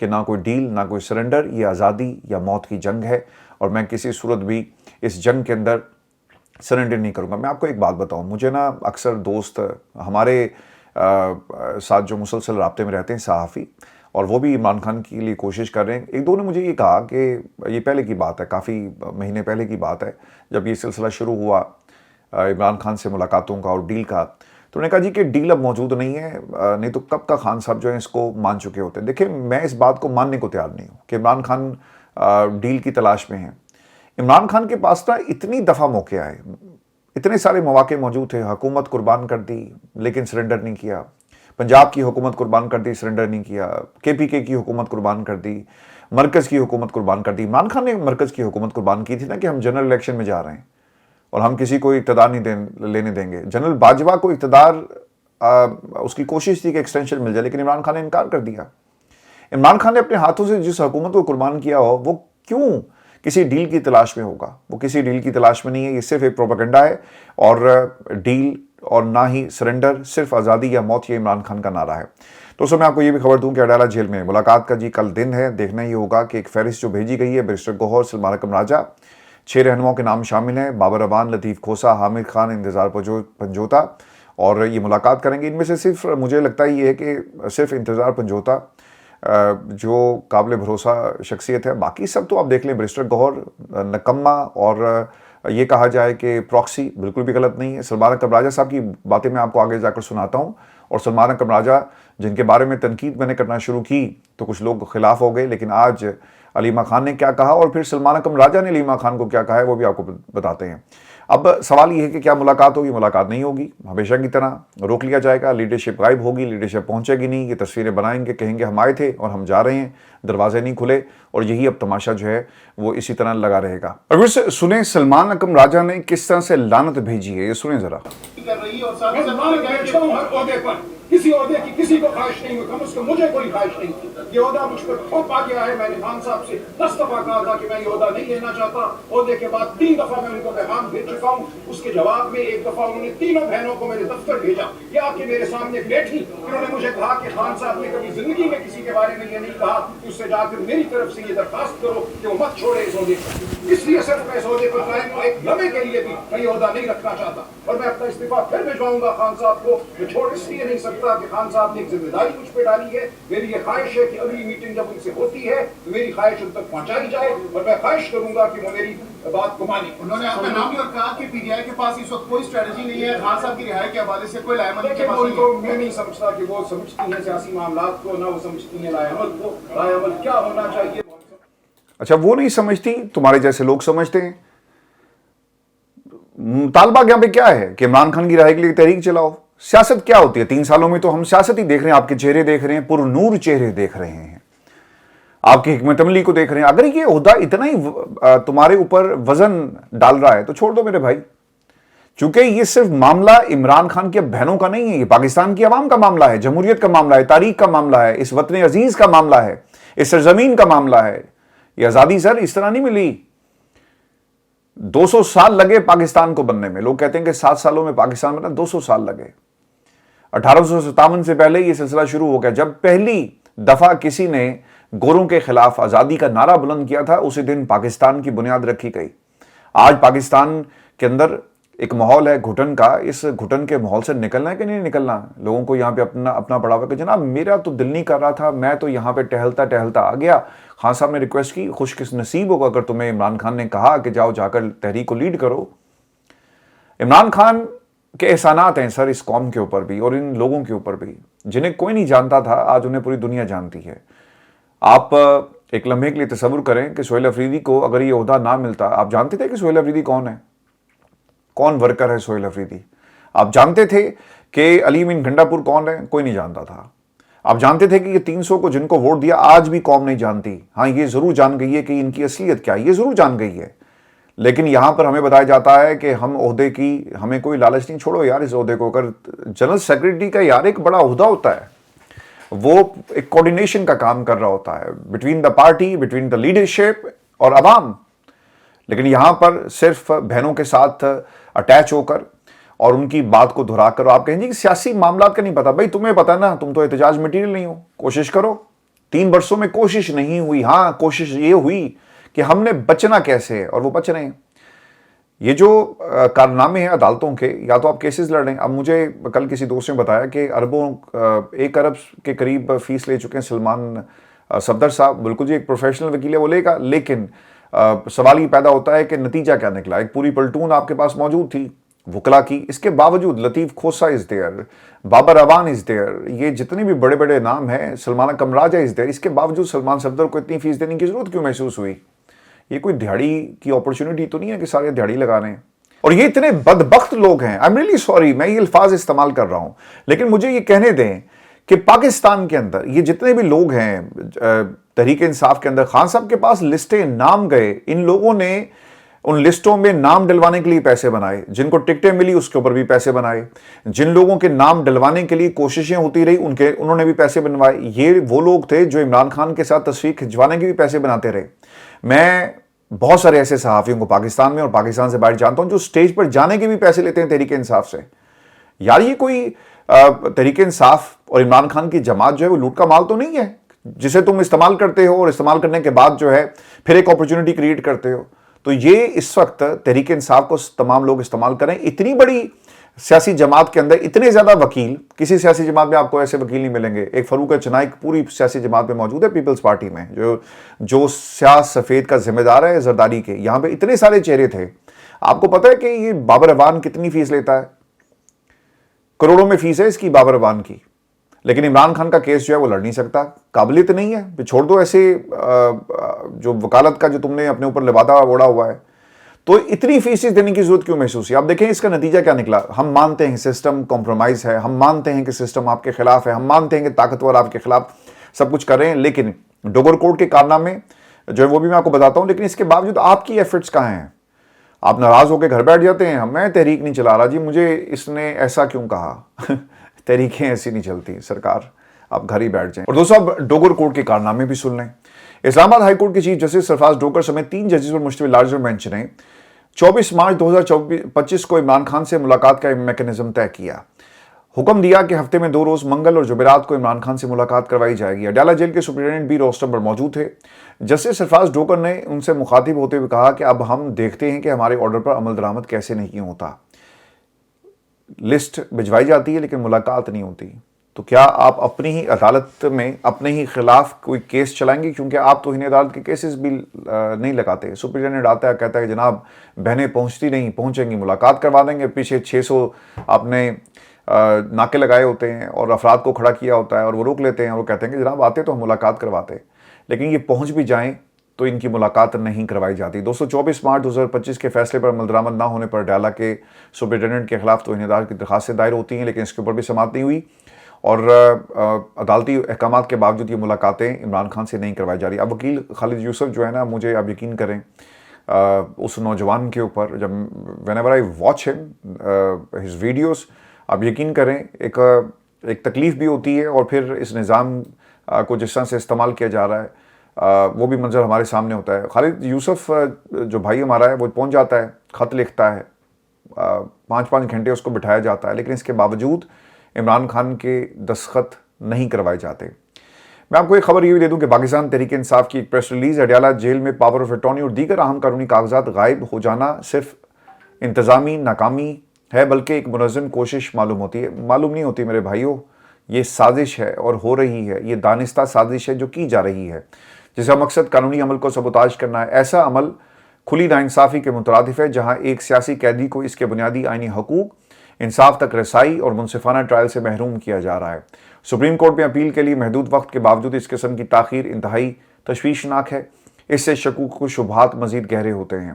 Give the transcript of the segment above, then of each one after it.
کہ نہ کوئی ڈیل نہ کوئی سرنڈر، یہ آزادی یا موت کی جنگ ہے، اور میں کسی صورت بھی اس جنگ کے اندر سرنڈر نہیں کروں گا۔ میں آپ کو ایک بات بتاؤں، مجھے نا اکثر دوست ہمارے ساتھ جو مسلسل رابطے میں رہتے ہیں صحافی، اور وہ بھی عمران خان کے لیے کوشش کر رہے ہیں، ایک دو نے مجھے یہ کہا کہ یہ پہلے کی بات ہے، کافی مہینے پہلے کی بات ہے، جب یہ سلسلہ شروع ہوا عمران خان سے ملاقاتوں کا اور ڈیل کا، تو انہوں نے کہا جی کہ ڈیل اب موجود نہیں ہے، نہیں تو کب کا خان صاحب جو ہیں اس کو مان چکے ہوتے ہیں۔ دیکھیں، میں اس بات کو ماننے کو تیار نہیں ہوں کہ عمران خان ڈیل کی تلاش میں ہیں۔ عمران خان کے پاس نا اتنی دفعہ موقع آئے، اتنے سارے مواقع موجود تھے، حکومت قربان کر دی لیکن سرنڈر نہیں کیا، پنجاب کی حکومت قربان کر دی، سرنڈر نہیں کیا، KPK کی حکومت قربان کر دی، مرکز کی حکومت قربان کر دی۔ عمران خان نے مرکز کی حکومت قربان کی تھی نا کہ ہم جنرل الیکشن میں جا رہے ہیں اور ہم کسی کو اقتدار نہیں لینے دیں گے۔ جنرل باجوہ کو اقتدار اس کی کوشش تھی کہ ایکسٹینشن مل جائے، لیکن عمران خان نے انکار کر دیا۔ عمران خان نے اپنے ہاتھوں سے جس حکومت کو قربان کیا ہو، وہ کیوں کسی ڈیل کی تلاش میں ہوگا؟ وہ کسی ڈیل کی تلاش میں نہیں ہے، یہ صرف ایک پروپیگنڈا ہے، اور ڈیل اور نہ ہی سرنڈر، صرف آزادی یا موت، یہ عمران خان کا نعرہ ہے۔ دوستوں، میں آپ کو یہ بھی خبر دوں کہ اڈالہ جیل میں ملاقات کا جی کل دن ہے۔ دیکھنا یہ ہوگا کہ ایک فہرست جو بھیجی گئی ہے، بیرسٹر گوہر، سلمان اکرم راجہ، 6 رہنماؤں کے نام شامل ہیں، بابر اعوان، لطیف کھوسہ، حامد خان، انتظار پنجوتا، اور یہ ملاقات کریں گے۔ ان میں سے صرف مجھے لگتا ہے یہ ہے کہ صرف انتظار پنجوتا جو قابل بھروسہ شخصیت ہے، باقی سب تو آپ دیکھ لیں، بیرسٹر گوہر نکما اور یہ کہا جائے کہ پراکسی بالکل بھی غلط نہیں ہے۔ سلمان اکرم راجہ صاحب کی باتیں میں آپ کو آگے جا کر سناتا ہوں، اور سلمان اکرم راجہ جن کے بارے میں تنقید میں نے کرنا شروع کی تو کچھ لوگ خلاف ہو گئے، لیکن آج علیمہ خان نے کیا کہا اور پھر سلمان اکرم راجہ نے علیمہ خان کو کیا کہا ہے وہ بھی آپ کو بتاتے ہیں۔ اب سوال یہ ہے کہ کیا ملاقات ہوگی؟ ملاقات نہیں ہوگی، ہمیشہ کی طرح روک لیا جائے گا، لیڈرشپ غائب ہوگی، لیڈرشپ پہنچے گی نہیں، یہ تصویریں بنائیں گے، کہیں گے ہم آئے تھے اور ہم جا رہے ہیں، دروازے نہیں کھلے، اور یہی اب تماشا جو ہے وہ اسی طرح لگا رہے گا۔ اور پھر سنیں سلمان اکرم راجہ نے کس طرح سے لعنت بھیجی ہے، یہ سنیں ذرا۔ کسی عہدے کی کسی کو خواہش نہیں ہوئی، کم از کم مجھے کوئی خواہش نہیں تھی۔ یہ عہدہ مجھ پر تھوپا گیا ہے۔ میں نے خان صاحب سے 10 دفعہ کہا تھا کہ میں یہ عہدہ نہیں لینا چاہتا۔ عہدے کے بعد 3 دفعہ میں ان کو پیغام بھیج چکا ہوں۔ اس کے جواب میں ایک دفعہ انہوں نے تینوں بہنوں کو میرے دفتر بھیجا، یہ آ کے میرے سامنے بیٹھی، انہوں نے مجھے کہا کہ خان صاحب نے کبھی زندگی میں کسی کے بارے میں یہ نہیں کہا کہ اس سے جا کر میری طرف سے یہ درخواست کرو کہ وہ مت چھوڑے اس عہدے کو۔ اس لیے صرف میں اس عہدے پر قائم ہوں، ایک لمحے کے لیے بھی میں یہ عہدہ نہیں رکھنا چاہتا، اور میں اپنا استعفیٰ پھر بھجواؤں گا خان صاحب کو۔ میں چھوڑ اس لیے نہیں سکتا کہ خان صاحب نے ایک ذمہ داری مجھ پہ ڈالی ہے۔ میری یہ خواہش ہے کہ اگلی میٹنگ جب ان سے ہوتی ہے تو میری خواہش ان تک پہنچائی جائے، اور میں خواہش کروں گا کہ وہ میری بات کو مانیں۔ انہوں نے آپ کا نام بھی اور کہا کہ پی ٹی آئی کے پاس اس وقت کوئی اسٹریٹجی نہیں ہے، خان صاحب کی رہائی کے حوالے سے کوئی لائے عمل کے پاس نہیں ہے۔ میں نہیں سمجھتا کہ وہ سمجھتی ہیں سیاسی معاملات کو، نہ وہ سمجھتی ہیں لائے عمل کو۔ لائے عمل کیا ہونا چاہیے؟ اچھا، وہ نہیں سمجھتی، تمہارے جیسے لوگ سمجھتے ہیں۔ طالبہ یہاں پہ کیا ہے کہ عمران خان کی رہائی کے لیے تحریک چلاؤ۔ سیاست کیا ہوتی ہے؟ 3 سالوں میں تو ہم سیاست ہی دیکھ رہے ہیں، آپ کے چہرے دیکھ رہے ہیں، پر نور چہرے دیکھ رہے ہیں، آپ کی حکمت عملی کو دیکھ رہے ہیں۔ اگر یہ عہدہ اتنا ہی تمہارے اوپر وزن ڈال رہا ہے تو چھوڑ دو میرے بھائی، چونکہ یہ صرف معاملہ عمران خان کے بہنوں کا نہیں ہے، یہ پاکستان کی عوام کا معاملہ ہے، جمہوریت کا معاملہ ہے، تاریخ کا معاملہ ہے، اس وطن عزیز کا معاملہ ہے، اس سرزمین کا معاملہ ہے۔ یہ آزادی سر اس طرح نہیں ملی، 200 سال لگے پاکستان کو بننے میں۔ لوگ کہتے ہیں کہ 7 سالوں میں پاکستان بنا، 200 سال لگے۔ 1857 سے پہلے یہ سلسلہ شروع ہو گیا، جب پہلی دفعہ کسی نے گوروں کے خلاف آزادی کا نعرہ بلند کیا تھا، اسی دن پاکستان کی بنیاد رکھی گئی۔ آج پاکستان کے اندر ایک ماحول ہے گھٹن کا، اس گھٹن کے ماحول سے نکلنا ہے کہ نہیں نکلنا؟ لوگوں کو یہاں پہ اپنا پڑا ہوا کہ جناب میرا تو دل نہیں کر رہا تھا، میں تو یہاں پہ ٹہلتا آ گیا۔ خان صاحب نے ریکویسٹ کی، خوش نصیب ہوگا اگر تمہیں عمران خان نے کہا کہ جاؤ جا کر تحریک کو لیڈ کرو۔ عمران خان کے احسانات ہیں سر اس قوم کے اوپر بھی اور ان لوگوں کے اوپر بھی، جنہیں کوئی نہیں جانتا تھا، آج انہیں پوری دنیا جانتی ہے۔ آپ ایک لمحے کے لیے تصور کریں کہ سہیل افریدی کو اگر یہ عہدہ نہ ملتا، آپ جانتے تھے کہ سہیل افریدی کون ہے؟ کون ورکر ہے سہیل افریدی؟ آپ جانتے تھے کہ علی امین گھنڈا پور کون ہے؟ کوئی نہیں جانتا تھا۔ آپ جانتے تھے کہ یہ 300 کو جن کو ووٹ دیا آج بھی قوم نہیں جانتی۔ ہاں، یہ ضرور جان گئی ہے کہ ان کی اصلیت کیا ہے، یہ ضرور جان گئی ہے، لیکن یہاں پر ہمیں بتایا جاتا ہے کہ ہم عہدے کی ہمیں کوئی لالچ نہیں۔ چھوڑو یار اس عہدے کو، اگر جنرل سیکرٹری کا یار ایک بڑا عہدہ ہوتا ہے، وہ ایک کوارڈینیشن کا کام کر رہا ہوتا ہے between the party, between the leadership اور عوام، لیکن یہاں پر صرف بہنوں کے ساتھ اٹیچ ہو کر اور ان کی بات کو دہرا کر آپ کہیں گے کہ سیاسی معاملات کا نہیں پتا۔ بھائی تمہیں پتا نا، تم تو احتجاج مٹیریل نہیں ہو، کوشش کرو 3 برسوں میں کوشش نہیں ہوئی. ہاں کوشش یہ ہوئی کہ ہم نے بچنا کیسے ہے اور وہ بچ رہے ہیں. یہ جو کارنامے ہیں عدالتوں کے, یا تو آپ کیسز لڑ رہے ہیں. اب مجھے کل کسی دوست نے بتایا کہ 1 ارب کے قریب فیس لے چکے ہیں سلمان صفدر صاحب. بالکل جی, ایک پروفیشنل وکیل ہے وہ لے گا, لیکن سوال یہ پیدا ہوتا ہے کہ نتیجہ کیا نکلا. ایک پوری پلٹون آپ کے پاس موجود تھی وکلا کی, اس کے باوجود Latif Khosa is there, Babar Awan is there, یہ جتنے بھی بڑے بڑے نام ہیں, سلمانہ کمراجہ از دیئر, اس کے باوجود سلمان صفدر کو اتنی فیس دینے کی ضرورت کیوں محسوس ہوئی؟ یہ کوئی دہاڑی کی اپرچونٹی تو نہیں ہے کہ سارے دہاڑی لگا رہے ہیں. اور یہ اتنے بدبخت لوگ ہیں, آئی ایم ریئلی سوری میں یہ الفاظ استعمال کر رہا ہوں, لیکن مجھے یہ کہنے دیں کہ پاکستان کے اندر یہ جتنے بھی لوگ ہیں تحریک انصاف کے اندر, خان صاحب کے پاس لسٹیں نام گئے, ان لوگوں نے ان لسٹوں میں نام ڈلوانے کے لیے پیسے بنائے, جن کو ٹکٹیں ملی اس کے اوپر بھی پیسے بنائے, جن لوگوں کے نام ڈلوانے کے لیے کوششیں ہوتی رہی انہوں نے بھی پیسے بنوائے. یہ وہ لوگ تھے جو عمران خان کے ساتھ تصویر کھنچوانے کے بھی پیسے بناتے رہے. میں بہت سارے ایسے صحافیوں کو پاکستان میں اور پاکستان سے باہر جانتا ہوں جو سٹیج پر جانے کے بھی پیسے لیتے ہیں تحریک انصاف سے. یار یہ کوئی تحریک انصاف اور عمران خان کی جماعت جو ہے وہ لوٹ کا مال تو نہیں ہے جسے تم استعمال کرتے ہو اور استعمال کرنے کے بعد جو ہے پھر ایک اپرچونٹی کریٹ کرتے ہو. تو یہ اس وقت تحریک انصاف کو تمام لوگ استعمال کریں. اتنی بڑی سیاسی جماعت کے اندر اتنے زیادہ وکیل, کسی سیاسی جماعت میں آپ کو ایسے وکیل نہیں ملیں گے. ایک فاروق چنائک پوری سیاسی جماعت میں موجود ہے پیپلز پارٹی میں, جو سیاہ سفید کا ذمہ دار ہے زرداری کے. یہاں پہ اتنے سارے چہرے تھے. آپ کو پتہ ہے کہ یہ بابر اعوان کتنی فیس لیتا ہے؟ کروڑوں میں فیس ہے اس کی بابر اعوان کی, لیکن عمران خان کا کیس جو ہے وہ لڑ نہیں سکتا, قابلیت نہیں ہے. پھر چھوڑ دو ایسے جو وکالت کا جو تم نے اپنے اوپر لبادہ اوڑا ہوا ہے, تو اتنی فیسز دینے کی ضرورت کیوں محسوس ہے؟ آپ دیکھیں اس کا نتیجہ کیا نکلا. ہم مانتے ہیں سسٹم کمپرومائز ہے, ہم مانتے ہیں کہ سسٹم آپ کے خلاف ہے, ہم مانتے ہیں کہ طاقتور آپ کے خلاف سب کچھ کر رہے ہیں, لیکن ڈوگر کوڈ کے کارنامے جو ہے وہ بھی میں آپ کو بتاتا ہوں. لیکن اس کے باوجود آپ کی ایفرٹس کہاں ہیں؟ آپ ناراض ہو کے گھر بیٹھ جاتے ہیں, میں تحریک نہیں چلا رہا جی, مجھے اس نے ایسا کیوں کہا. تحریکیں ایسی نہیں چلتی سرکار, آپ گھر ہی بیٹھ جائیں. اور دوستو اب ڈوگر کوڈ کے کارنامے بھی سن لیں. اسلام آباد ہائی کورٹ کے چیف جسٹس سرفراز ڈوگر سمیت 3 ججز پر مشتمل لارجر بینچ نے 24 مارچ 2025 کو عمران خان سے ملاقات کا میکینزم طے کیا. حکم دیا کہ ہفتے میں 2 روز منگل اور جمعرات کو عمران خان سے ملاقات کروائی جائے گی. اڈیالہ جیل کے سپرنٹینڈنٹ بھی روسٹر پر موجود تھے. جسٹس سرفراز ڈوگر نے ان سے مخاطب ہوتے ہوئے کہا کہ اب ہم دیکھتے ہیں کہ ہمارے آرڈر پر عمل درآمد کیسے نہیں ہوتا. لسٹ بھجوائی جاتی ہے لیکن ملاقات نہیں ہوتی. تو کیا آپ اپنی ہی عدالت میں اپنے ہی خلاف کوئی کیس چلائیں گے؟ کیونکہ آپ تو انہیں عدالت کے کیسز بھی نہیں لگاتے. سپرنٹینڈنٹ آتا ہے کہتا ہے کہ جناب بہنیں پہنچتی نہیں, پہنچیں گی ملاقات کروا دیں گے. پیچھے 600 آپ نے ناکے لگائے ہوتے ہیں اور افراد کو کھڑا کیا ہوتا ہے اور وہ روک لیتے ہیں اور وہ کہتے ہیں کہ جناب آتے تو ہم ملاقات کرواتے, لیکن یہ پہنچ بھی جائیں تو ان کی ملاقات نہیں کروائی جاتی. 24 مارچ 2025 کے فیصلے پر عمل درآمد نہ ہونے پر اڈیالہ کے سپرنٹینڈنٹ کے خلاف توہین عدالت کی درخواستیں دائر ہوتی ہیں, لیکن اس کے اوپر بھی سماعت نہیں ہوئی اور عدالتی احکامات کے باوجود یہ ملاقاتیں عمران خان سے نہیں کروائی جا رہی. اب وکیل خالد یوسف جو ہے نا, مجھے آپ یقین کریں اس نوجوان کے اوپر جب whenever I watch him his videos, آپ یقین کریں ایک تکلیف بھی ہوتی ہے, اور پھر اس نظام کو جس طرح سے استعمال کیا جا رہا ہے وہ بھی منظر ہمارے سامنے ہوتا ہے. خالد یوسف جو بھائی ہمارا ہے وہ پہنچ جاتا ہے, خط لکھتا ہے, 5 گھنٹے اس کو بٹھایا جاتا ہے, لیکن اس کے باوجود عمران خان کے دستخط نہیں کروائے جاتے. میں آپ کو ایک خبر یہ بھی دے دوں کہ پاکستان تحریک انصاف کی ایک پریس ریلیز, اڈیالہ جیل میں پاور آف اٹارنی اور دیگر اہم قانونی کاغذات غائب ہو جانا صرف انتظامی ناکامی ہے بلکہ ایک منظم کوشش معلوم ہوتی ہے. معلوم نہیں ہوتی میرے بھائیوں, یہ سازش ہے اور ہو رہی ہے, یہ دانستہ سازش ہے جو کی جا رہی ہے, جس کا مقصد قانونی عمل کو سبوتاژ کرنا ہے. ایسا عمل کھلی ناانصافی کے مترادف ہے جہاں ایک سیاسی قیدی کو اس کے بنیادی آئینی حقوق, انصاف تک رسائی اور منصفانہ ٹرائل سے محروم کیا جا رہا ہے. سپریم کورٹ میں اپیل کے لیے محدود وقت کے باوجود اس قسم کی تاخیر انتہائی تشویشناک ہے. اس سے شکوک و شبہات مزید گہرے ہوتے ہیں.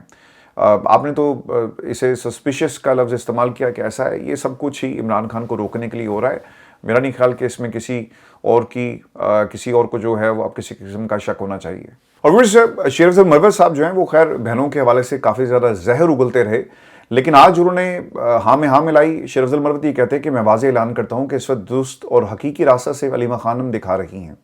آپ نے تو اسے سسپیشس کا لفظ استعمال کیا کہ ایسا ہے, یہ سب کچھ ہی عمران خان کو روکنے کے لیے ہو رہا ہے. میرا نہیں خیال کہ اس میں کسی اور کو جو ہے وہ اب کسی قسم کا شک ہونا چاہیے. اور پھر شیر افضل مرور صاحب جو ہیں وہ خیر بہنوں کے حوالے سے کافی زیادہ زہر اگلتے رہے, لیکن آج انہوں نے ہاں میں ہاں ملائی. شیر افضل مرور یہ کہتے ہیں کہ میں واضح اعلان کرتا ہوں کہ اس وقت درست اور حقیقی راستہ سے علیمہ خانم دکھا رہی ہیں.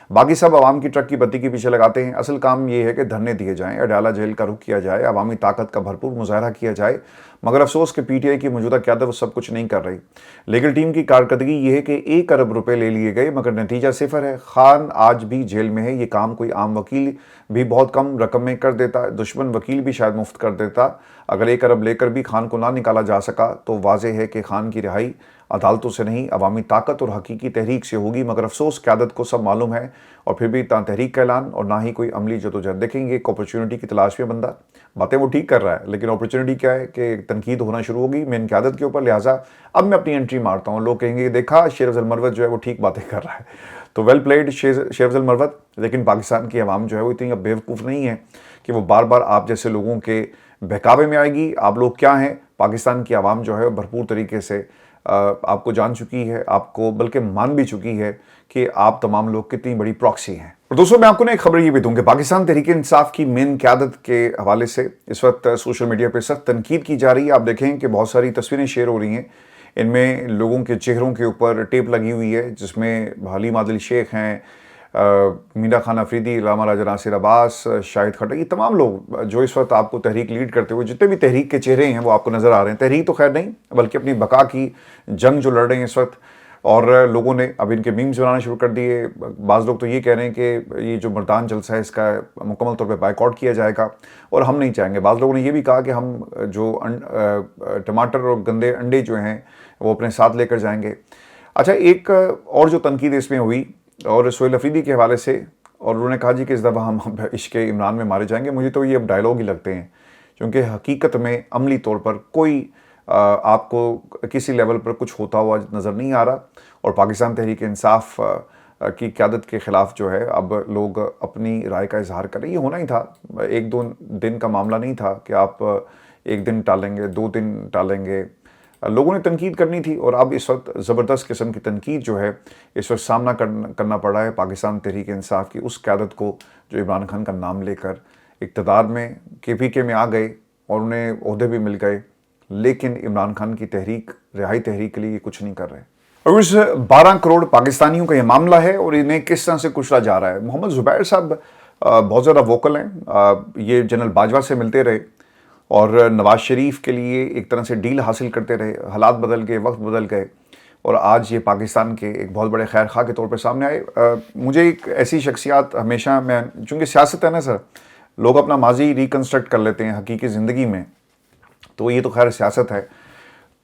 باقی سب عوام کی ٹرک کی بتی کے پیچھے لگاتے ہیں. اصل کام یہ ہے کہ دھرنے دیے جائیں, اڈیالہ جیل کا رخ کیا جائے, عوامی طاقت کا بھرپور مظاہرہ کیا جائے. مگر افسوس کہ پی ٹی آئی کی موجودہ قیادت وہ سب کچھ نہیں کر رہی. لیگل ٹیم کی کارکردگی یہ ہے کہ 1 ارب روپے لے لیے گئے مگر نتیجہ صفر ہے. خان آج بھی جیل میں ہے. یہ کام کوئی عام وکیل بھی بہت کم رقم میں کر دیتا, دشمن وکیل بھی شاید مفت کر دیتا. اگر 1 ارب لے کر بھی خان کو نہ نکالا جا سکا تو واضح ہے کہ خان کی رہائی عدالتوں سے نہیں, عوامی طاقت اور حقیقی تحریک سے ہوگی. مگر افسوس قیادت کو سب معلوم ہے اور پھر بھی نہ تحریک کا اعلان اور نہ ہی کوئی عملی جدوجہد. دیکھیں گے ایک اپرچونٹی کی تلاش میں بندہ, باتیں وہ ٹھیک کر رہا ہے لیکن اپرچونٹی کیا ہے کہ تنقید ہونا شروع ہوگی مین قیادت کے اوپر. لہٰذا اب میں اپنی انٹری مارتا ہوں. لوگ کہیں گے دیکھا شیر افضل مروت جو ہے وہ ٹھیک باتیں کر رہا ہے. تو ویل پلیڈ شیر افضل مروت. لیکن پاکستان کی عوام جو ہے وہ اتنی اب بیوقوف نہیں ہے کہ وہ بار بار آپ جیسے لوگوں کے بہکاوے میں آئے گی. آپ لوگ کیا ہیں؟ پاکستان کی عوام جو ہے بھرپور طریقے سے آپ کو جان چکی ہے, آپ کو بلکہ مان بھی چکی ہے کہ آپ تمام لوگ کتنی بڑی پراکسی ہیں. اور دوستوں میں آپ کو ایک خبر یہ بھی دوں کہ پاکستان تحریک انصاف کی مین قیادت کے حوالے سے اس وقت سوشل میڈیا پہ سخت تنقید کی جا رہی ہے. آپ دیکھیں کہ بہت ساری تصویریں شیئر ہو رہی ہیں, ان میں لوگوں کے چہروں کے اوپر ٹیپ لگی ہوئی ہے جس میں حلیم عادل شیخ ہیں, مینا خان افریدی, علامہ راجہ ناصر عباس, شاہد خٹک, یہ تمام لوگ جو اس وقت آپ کو تحریک لیڈ کرتے ہوئے جتنے بھی تحریک کے چہرے ہیں وہ آپ کو نظر آ رہے ہیں. تحریک تو خیر نہیں بلکہ اپنی بقا کی جنگ جو لڑ رہے ہیں اس وقت. اور لوگوں نے اب ان کے میمز بنانا شروع کر دیے. بعض لوگ تو یہ کہہ رہے ہیں کہ یہ جو مردان جلسہ ہے اس کا مکمل طور پہ بائیک آؤٹ کیا جائے گا اور ہم نہیں چاہیں گے. بعض لوگوں نے یہ بھی کہا کہ ہم جو ٹماٹر اور گندے انڈے جو ہیں وہ اپنے ساتھ لے کر جائیں گے. اچھا, ایک اور جو تنقید اس میں ہوئی اور سہیل افریدی کے حوالے سے, اور انہوں نے کہا جی کہ اس دفعہ ہم عشق عمران میں مارے جائیں گے. مجھے تو یہ اب ڈائلاگ ہی لگتے ہیں کیونکہ حقیقت میں عملی طور پر کوئی آپ کو کسی لیول پر کچھ ہوتا ہوا نظر نہیں آ رہا. اور پاکستان تحریک انصاف کی قیادت کے خلاف جو ہے اب لوگ اپنی رائے کا اظہار کریں. یہ ہونا ہی تھا, 1-2 دن کا معاملہ نہیں تھا کہ آپ 1 دن ٹالیں گے, 2 دن ٹالیں گے. لوگوں نے تنقید کرنی تھی اور اب اس وقت زبردست قسم کی تنقید جو ہے اس وقت سامنا کرنا پڑ رہا ہے پاکستان تحریک انصاف کی اس قیادت کو جو عمران خان کا نام لے کر اقتدار میں KPK میں آ گئے اور انہیں عہدے بھی مل گئے, لیکن عمران خان کی تحریک رہائی تحریک کے لیے کچھ نہیں کر رہے. اور اس 12 کروڑ پاکستانیوں کا یہ معاملہ ہے اور انہیں کس طرح سے کچلا جا رہا ہے. محمد زبیر صاحب بہت زیادہ ووکل ہیں. یہ جنرل باجوہ سے ملتے رہے اور نواز شریف کے لیے ایک طرح سے ڈیل حاصل کرتے رہے. حالات بدل گئے, وقت بدل گئے اور آج یہ پاکستان کے ایک بہت بڑے خیر خواہ کے طور پر سامنے آئے. مجھے ایک ایسی شخصیات ہمیشہ, میں چونکہ سیاست ہے نا سر, لوگ اپنا ماضی ریکنسٹرکٹ کر لیتے ہیں حقیقی زندگی میں, تو یہ تو خیر سیاست ہے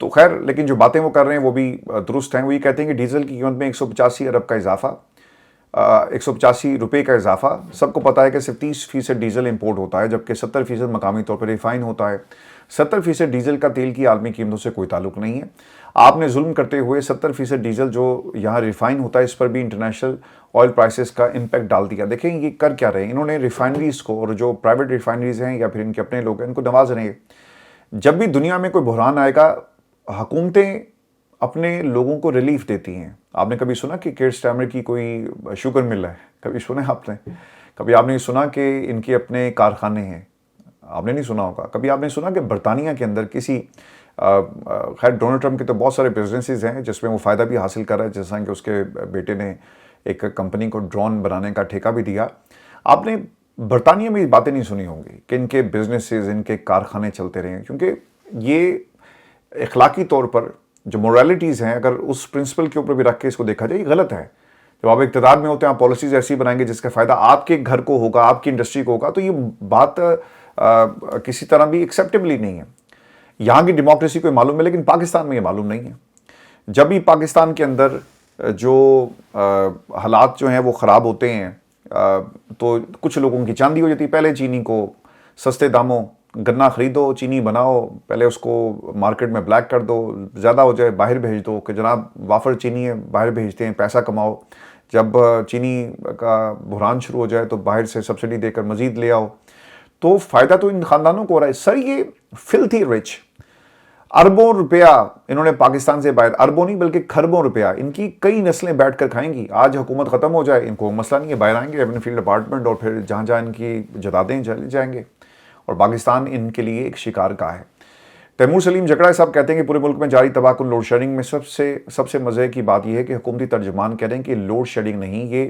تو خیر, لیکن جو باتیں وہ کر رہے ہیں وہ بھی درست ہیں. وہ یہ کہتے ہیں کہ ڈیزل کی قیمت میں 185 ارب کا اضافہ, 185 روپے کا اضافہ. سب کو پتا ہے کہ صرف 30% ڈیزل امپورٹ ہوتا ہے جبکہ 70% مقامی طور پر ریفائن ہوتا ہے. 70% ڈیزل کا تیل کی عالمی قیمتوں سے کوئی تعلق نہیں ہے. آپ نے ظلم کرتے ہوئے 70% ڈیزل جو یہاں ریفائن ہوتا ہے اس پر بھی انٹرنیشنل آئل پرائسز کا امپیکٹ ڈال دیا. دیکھیں یہ کر کیا رہے ہیں, انہوں نے ریفائنریز کو, اور جو پرائیویٹ ریفائنریز ہیں یا پھر ان کے اپنے لوگ ہیں, ان کو نواز رہے ہیں. جب بھی دنیا میں کوئی بحران آئے گا حکومتیں اپنے لوگوں کو ریلیف دیتی ہیں. آپ نے کبھی سنا کہ کیئر اسٹارمر کی کوئی شوگر مل ہے؟ کبھی سنا ہے آپ نے؟ کبھی آپ نے سنا کہ ان کے اپنے کارخانے ہیں؟ آپ نے نہیں سنا ہوگا. کبھی آپ نے سنا کہ برطانیہ کے اندر کسی, خیر ڈونلڈ ٹرمپ کے تو بہت سارے بزنسز ہیں جس میں وہ فائدہ بھی حاصل کر رہا ہے, جیسا کہ اس کے بیٹے نے ایک کمپنی کو ڈرون بنانے کا ٹھیکہ بھی دیا. آپ نے برطانیہ میں یہ باتیں نہیں سنی ہوں گی کہ ان کے بزنسز, ان کے کارخانے چلتے رہے ہیں, کیونکہ یہ اخلاقی طور پر جو موریلٹیز ہیں اگر اس پرنسپل کے اوپر بھی رکھ کے اس کو دیکھا جائے یہ غلط ہے. جب آپ اقتدار میں ہوتے ہیں آپ پالیسیز ایسی بنائیں گے جس کا فائدہ آپ کے گھر کو ہوگا, آپ کی انڈسٹری کو ہوگا, تو یہ بات کسی طرح بھی ایکسیپٹیبل ہی نہیں ہے. یہاں کی ڈیموکریسی کو معلوم ہے لیکن پاکستان میں یہ معلوم نہیں ہے. جب بھی پاکستان کے اندر جو حالات جو ہیں وہ خراب ہوتے ہیں تو کچھ لوگوں کی چاندی ہو جاتی ہے. پہلے چینی کو سستے داموں گنا خریدو, چینی بناؤ, پہلے اس کو مارکیٹ میں بلیک کر دو, زیادہ ہو جائے باہر بھیج دو کہ جناب وافر چینی ہے باہر بھیجتے ہیں, پیسہ کماؤ. جب چینی کا بحران شروع ہو جائے تو باہر سے سبسڈی دے کر مزید لے آؤ. تو فائدہ تو ان خاندانوں کو ہو رہا ہے. سر یہ فلتھی رچ, اربوں روپیہ انہوں نے پاکستان سے باہر, اربوں نہیں بلکہ کھربوں روپیہ ان کی کئی نسلیں بیٹھ کر کھائیں گی. آج حکومت ختم ہو جائے ان کو مسئلہ نہیں ہے, باہر آئیں گے ریونیو فیلڈ ڈپارٹمنٹ اور پھر جہاں جہاں ان کی جدادیں چلے جائیں گے اور پاکستان ان کے لیے ایک شکار گاہ ہے. تیمور سلیم جکڑا صاحب کہتے ہیں کہ پورے ملک میں جاری تباہ کن لوڈ شیڈنگ میں سب سے مزے کی بات یہ ہے کہ حکومتی ترجمان کہہ رہے ہیں کہ لوڈ شیڈنگ نہیں, یہ